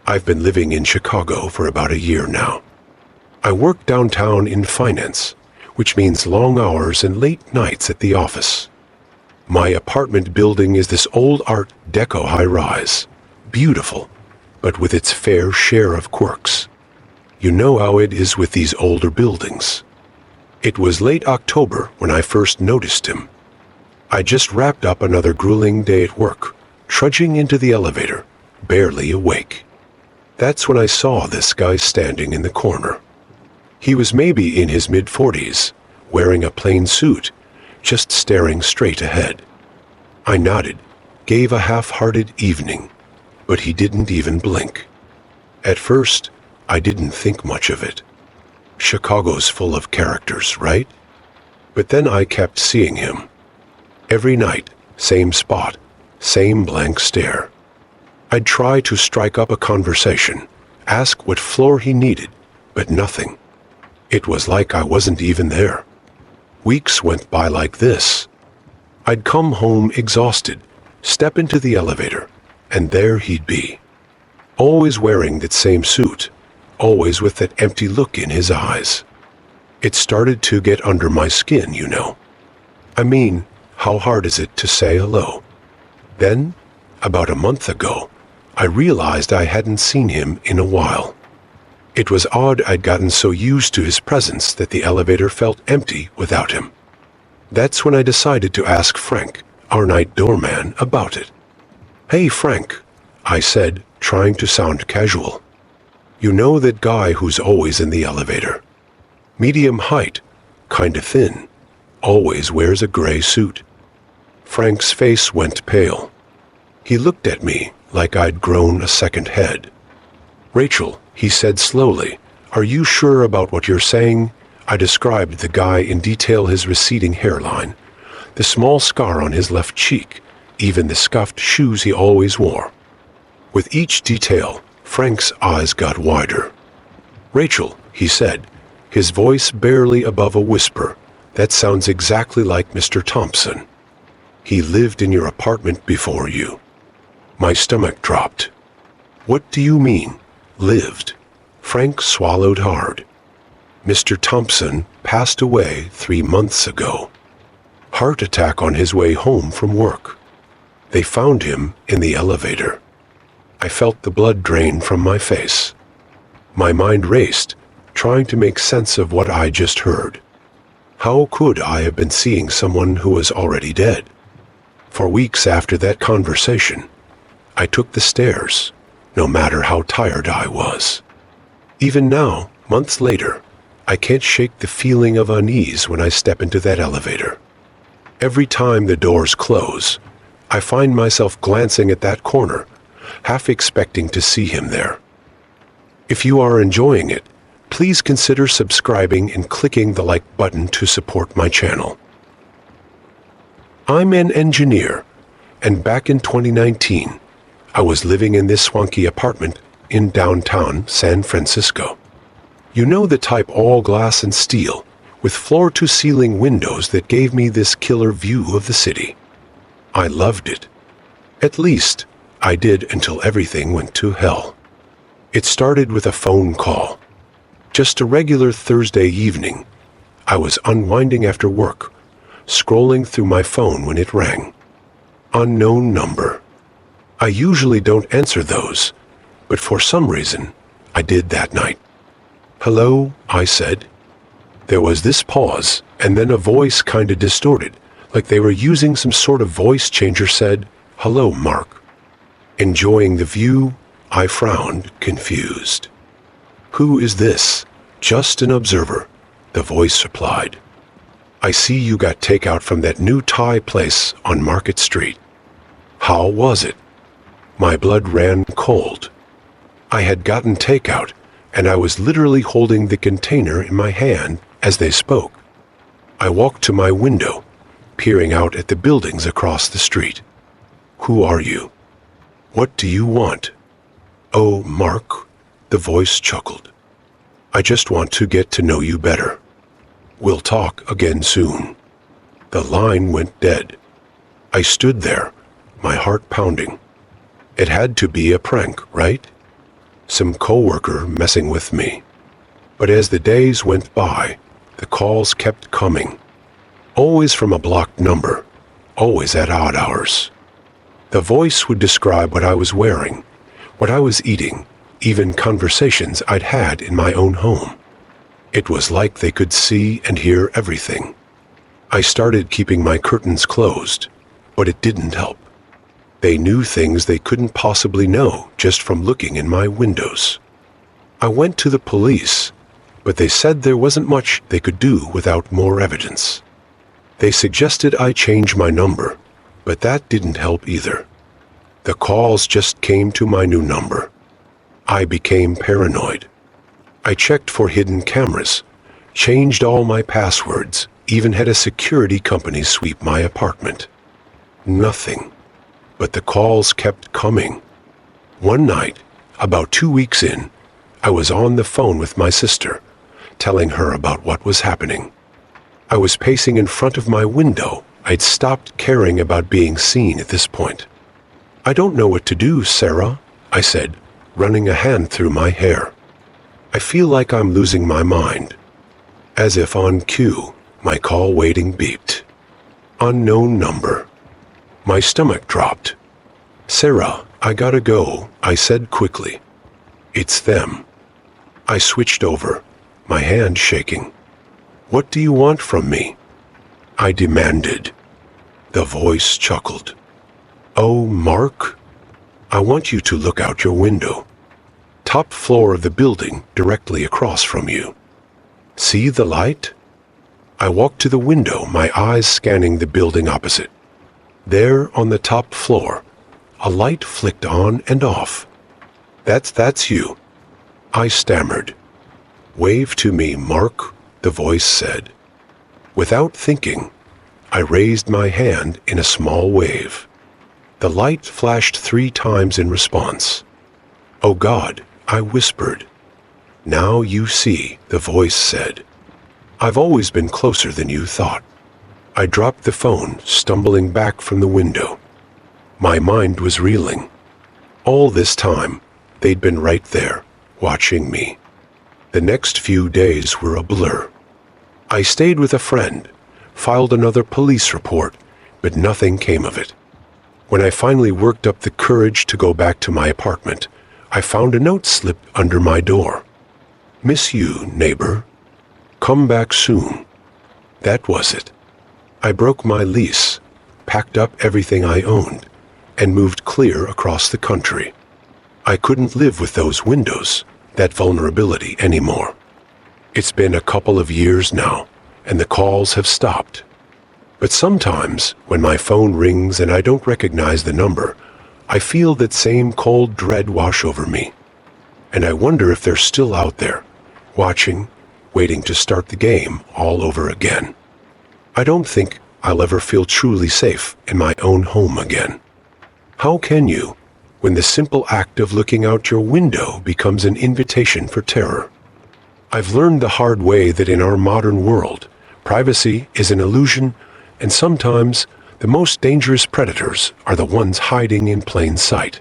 I've been living in Chicago for about a year now. I work downtown in finance, which means long hours and late nights at the office. My apartment building is this old Art Deco high-rise. Beautiful, but with its fair share of quirks. You know how it is with these older buildings. It was late October when I first noticed him. I just wrapped up another grueling day at work, trudging into the elevator, barely awake. That's when I saw this guy standing in the corner. He was maybe in his mid-40s, wearing a plain suit, just staring straight ahead. I nodded, gave a half-hearted evening, but he didn't even blink. At first, I didn't think much of it. Chicago's full of characters, right? But then I kept seeing him. Every night, same spot, same blank stare. I'd try to strike up a conversation, ask what floor he needed, but nothing. It was like I wasn't even there. Weeks went by like this. I'd come home exhausted, step into the elevator, and there he'd be. Always wearing that same suit, always with that empty look in his eyes. It started to get under my skin, you know. I mean, how hard is it to say hello? Then, about a month ago, I realized I hadn't seen him in a while. It was odd I'd gotten so used to his presence that the elevator felt empty without him. That's when I decided to ask Frank, our night doorman, about it. "Hey, Frank," I said, trying to sound casual. "You know that guy who's always in the elevator? Medium height, kinda thin, always wears a gray suit." Frank's face went pale. He looked at me like I'd grown a second head. "Rachel," he said slowly, "are you sure about what you're saying?" I described the guy in detail, his receding hairline, the small scar on his left cheek, even the scuffed shoes he always wore. With each detail, Frank's eyes got wider. "Rachel," he said, his voice barely above a whisper, "that sounds exactly like Mr. Thompson. He lived in your apartment before you." My stomach dropped. "What do you mean, lived?" Frank swallowed hard. "Mr. Thompson passed away 3 months ago. Heart attack on his way home from work. They found him in the elevator." I felt the blood drain from my face. My mind raced, trying to make sense of what I just heard. How could I have been seeing someone who was already dead? For weeks after that conversation, I took the stairs, no matter how tired I was. Even now, months later, I can't shake the feeling of unease when I step into that elevator. Every time the doors close, I find myself glancing at that corner, half expecting to see him there. If you are enjoying it, please consider subscribing and clicking the like button to support my channel. I'm an engineer, and back in 2019, I was living in this swanky apartment in downtown San Francisco. You know, the type all glass and steel, with floor-to-ceiling windows that gave me this killer view of the city. I loved it. At least, I did until everything went to hell. It started with a phone call. Just a regular Thursday evening. I was unwinding after work, scrolling through my phone when it rang. Unknown number. I usually don't answer those, but for some reason, I did that night. "Hello," I said. There was this pause, and then a voice kinda distorted, like they were using some sort of voice changer, said, "Hello, Mark." Enjoying the view, I frowned, confused. "Who is this?" "Just an observer," the voice replied. "I see you got takeout from that new Thai place on Market Street. How was it?" My blood ran cold. I had gotten takeout, and I was literally holding the container in my hand as they spoke. I walked to my window, peering out at the buildings across the street. "Who are you? What do you want?" "Oh, Mark," the voice chuckled. "I just want to get to know you better. We'll talk again soon." The line went dead. I stood there, my heart pounding. It had to be a prank, right? some coworker messing with me. But as the days went by, the calls kept coming. Always from a blocked number, always at odd hours. The voice would describe what I was wearing, what I was eating, even conversations I'd had in my own home. It was like they could see and hear everything. I started keeping my curtains closed, but it didn't help. They knew things they couldn't possibly know just from looking in my windows. I went to the police, but they said there wasn't much they could do without more evidence. They suggested I change my number, but that didn't help either. The calls just came to my new number. I became paranoid. I checked for hidden cameras, changed all my passwords, even had a security company sweep my apartment. Nothing. But the calls kept coming. One night, about 2 weeks in, I was on the phone with my sister, telling her about what was happening. I was pacing in front of my window. I'd stopped caring about being seen at this point. "I don't know what to do, Sarah," I said, running a hand through my hair. "I feel like I'm losing my mind." As if on cue, my call waiting beeped. Unknown number. My stomach dropped. "Sarah, I gotta go," I said quickly. "It's them." I switched over, my hand shaking. "What do you want from me?" I demanded. The voice chuckled. "Oh, Mark, I want you to look out your window. Top floor of the building directly across from you. See the light?" I walked to the window, my eyes scanning the building opposite. There on the top floor, a light flicked on and off. That's you," I stammered. "Wave to me, Mark," the voice said. Without thinking, I raised my hand in a small wave. The light flashed 3 times in response. "Oh God," I whispered. "Now you see," the voice said. "I've always been closer than you thought." I dropped the phone, stumbling back from the window. My mind was reeling. All this time, they'd been right there, watching me. The next few days were a blur. I stayed with a friend, filed another police report, but nothing came of it. When I finally worked up the courage to go back to my apartment, I found a note slipped under my door. "Miss you, neighbor. Come back soon." That was it. I broke my lease, packed up everything I owned, and moved clear across the country. I couldn't live with those windows, that vulnerability anymore. It's been a couple of years now, and the calls have stopped. But sometimes, when my phone rings and I don't recognize the number, I feel that same cold dread wash over me. And I wonder if they're still out there, watching, waiting to start the game all over again. I don't think I'll ever feel truly safe in my own home again. How can you, when the simple act of looking out your window becomes an invitation for terror? I've learned the hard way that in our modern world, privacy is an illusion, and sometimes the most dangerous predators are the ones hiding in plain sight.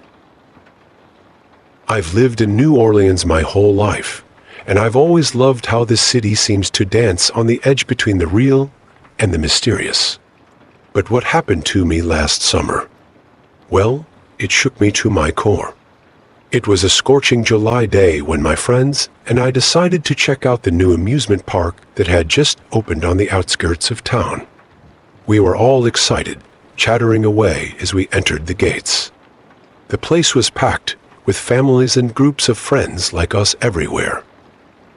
I've lived in New Orleans my whole life, and I've always loved how this city seems to dance on the edge between the real and the mysterious. But what happened to me last summer? Well, it shook me to my core. It was a scorching July day when my friends and I decided to check out the new amusement park that had just opened on the outskirts of town. We were all excited, chattering away as we entered the gates. The place was packed, with families and groups of friends like us everywhere.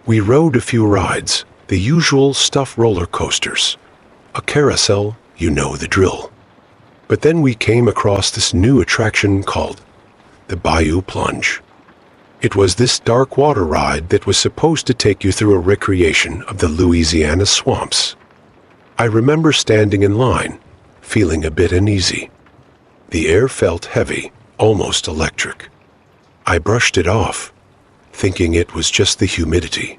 We rode a few rides, the usual stuffed roller coasters. A carousel, you know the drill. But then we came across this new attraction called the Bayou Plunge. It was this dark water ride that was supposed to take you through a recreation of the Louisiana swamps. I remember standing in line, feeling a bit uneasy. The air felt heavy, almost electric. I brushed it off, thinking it was just the humidity.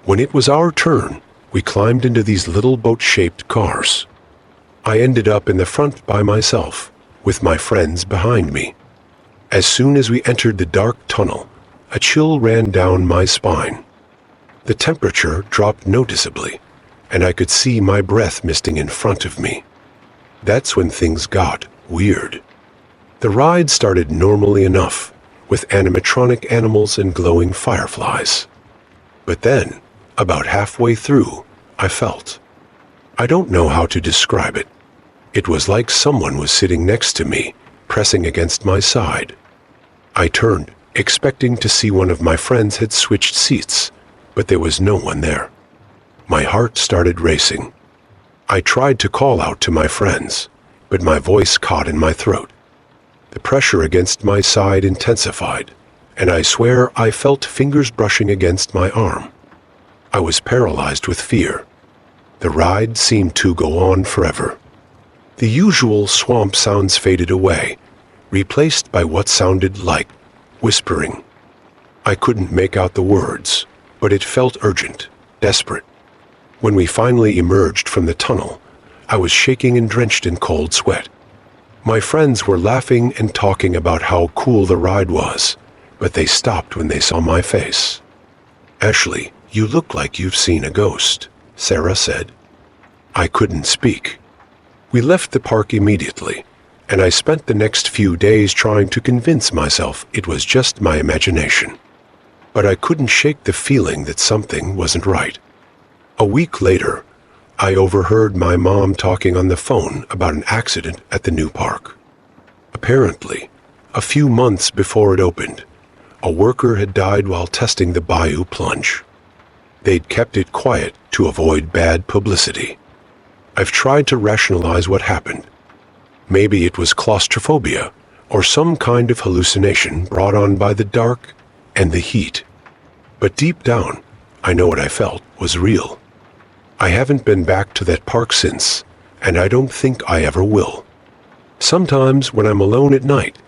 When it was our turn, we climbed into these little boat-shaped cars. I ended up in the front by myself, with my friends behind me. As soon as we entered the dark tunnel, a chill ran down my spine. The temperature dropped noticeably, and I could see my breath misting in front of me. That's when things got weird. The ride started normally enough, with animatronic animals and glowing fireflies. But then, about halfway through, I felt. I don't know how to describe it. It was like someone was sitting next to me, pressing against my side. I turned, expecting to see one of my friends had switched seats, but there was no one there. My heart started racing. I tried to call out to my friends, but my voice caught in my throat. The pressure against my side intensified, and I swear I felt fingers brushing against my arm. I was paralyzed with fear. The ride seemed to go on forever. The usual swamp sounds faded away, replaced by what sounded like whispering. I couldn't make out the words, but it felt urgent, desperate. When we finally emerged from the tunnel, I was shaking and drenched in cold sweat. My friends were laughing and talking about how cool the ride was, but they stopped when they saw my face. "Ashley, you look like you've seen a ghost," Sarah said. I couldn't speak. We left the park immediately, and I spent the next few days trying to convince myself it was just my imagination. But I couldn't shake the feeling that something wasn't right. A week later, I overheard my mom talking on the phone about an accident at the new park. Apparently, a few months before it opened, a worker had died while testing the Bayou Plunge. They'd kept it quiet to avoid bad publicity. I've tried to rationalize what happened. Maybe it was claustrophobia or some kind of hallucination brought on by the dark and the heat. But deep down, I know what I felt was real. I haven't been back to that park since, and I don't think I ever will. Sometimes when I'm alone at night,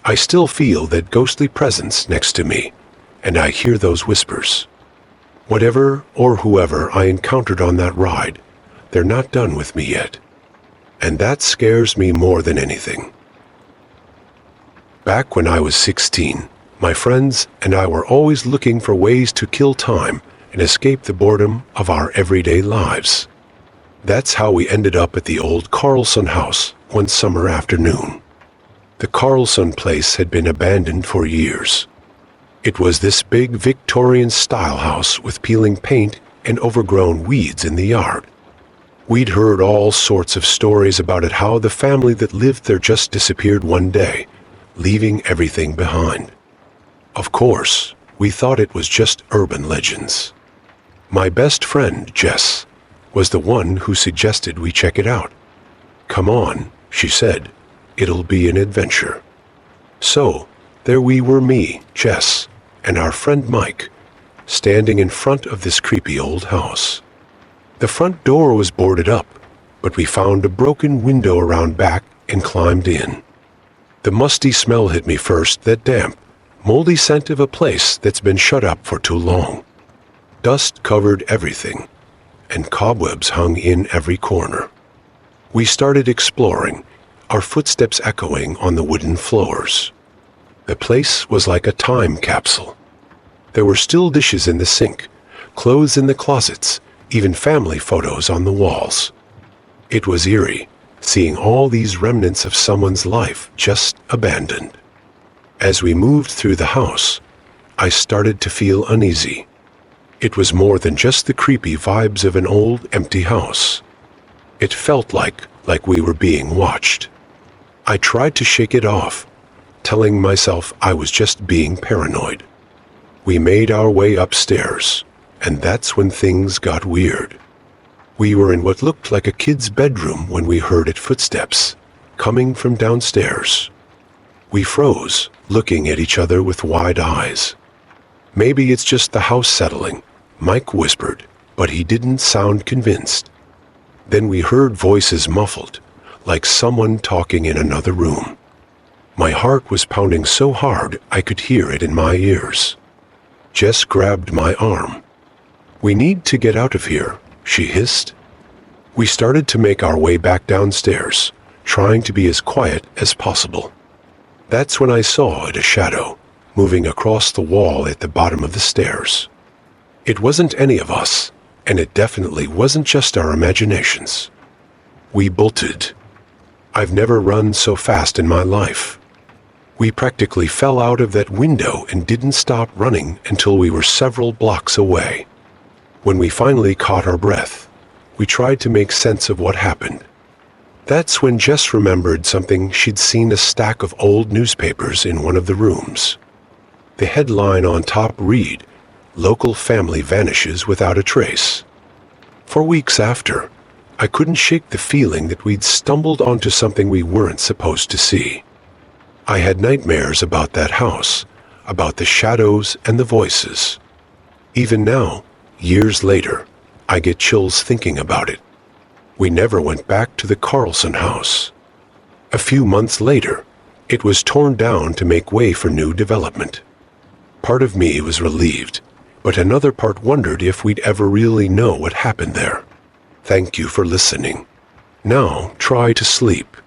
I still feel that ghostly presence next to me, and I hear those whispers. Whatever or whoever I encountered on that ride, they're not done with me yet. And that scares me more than anything. Back when I was 16, my friends and I were always looking for ways to kill time and escape the boredom of our everyday lives. That's how we ended up at the old Carlson house one summer afternoon. The Carlson place had been abandoned for years. It was this big Victorian-style house with peeling paint and overgrown weeds in the yard. We'd heard all sorts of stories about it, how the family that lived there just disappeared one day, leaving everything behind. Of course, we thought it was just urban legends. My best friend, Jess, was the one who suggested we check it out. "Come on," she said, "it'll be an adventure." So, there we were, me, Jess, and our friend Mike, standing in front of this creepy old house. The front door was boarded up, but we found a broken window around back and climbed in. The musty smell hit me first, that damp, moldy scent of a place that's been shut up for too long. Dust covered everything, and cobwebs hung in every corner. We started exploring, our footsteps echoing on the wooden floors. The place was like a time capsule. There were still dishes in the sink, clothes in the closets, even family photos on the walls. It was eerie, seeing all these remnants of someone's life just abandoned. As we moved through the house, I started to feel uneasy. It was more than just the creepy vibes of an old, empty house. It felt like we were being watched. I tried to shake it off, telling myself I was just being paranoid. We made our way upstairs, and that's when things got weird. We were in what looked like a kid's bedroom when we heard footsteps coming from downstairs. We froze, looking at each other with wide eyes. "Maybe it's just the house settling," Mike whispered, but he didn't sound convinced. Then we heard voices muffled, like someone talking in another room. My heart was pounding so hard I could hear it in my ears. Jess grabbed my arm. "We need to get out of here," she hissed. We started to make our way back downstairs, trying to be as quiet as possible. That's when I saw a shadow, moving across the wall at the bottom of the stairs. It wasn't any of us, and it definitely wasn't just our imaginations. We bolted. I've never run so fast in my life. We practically fell out of that window and didn't stop running until we were several blocks away. When we finally caught our breath, we tried to make sense of what happened. That's when Jess remembered something. She'd seen a stack of old newspapers in one of the rooms. The headline on top read, "Local family vanishes without a trace." For weeks after, I couldn't shake the feeling that we'd stumbled onto something we weren't supposed to see. I had nightmares about that house, about the shadows and the voices. Even now, years later, I get chills thinking about it. We never went back to the Carlson house. A few months later, it was torn down to make way for new development. Part of me was relieved, but another part wondered if we'd ever really know what happened there. Thank you for listening. Now try to sleep.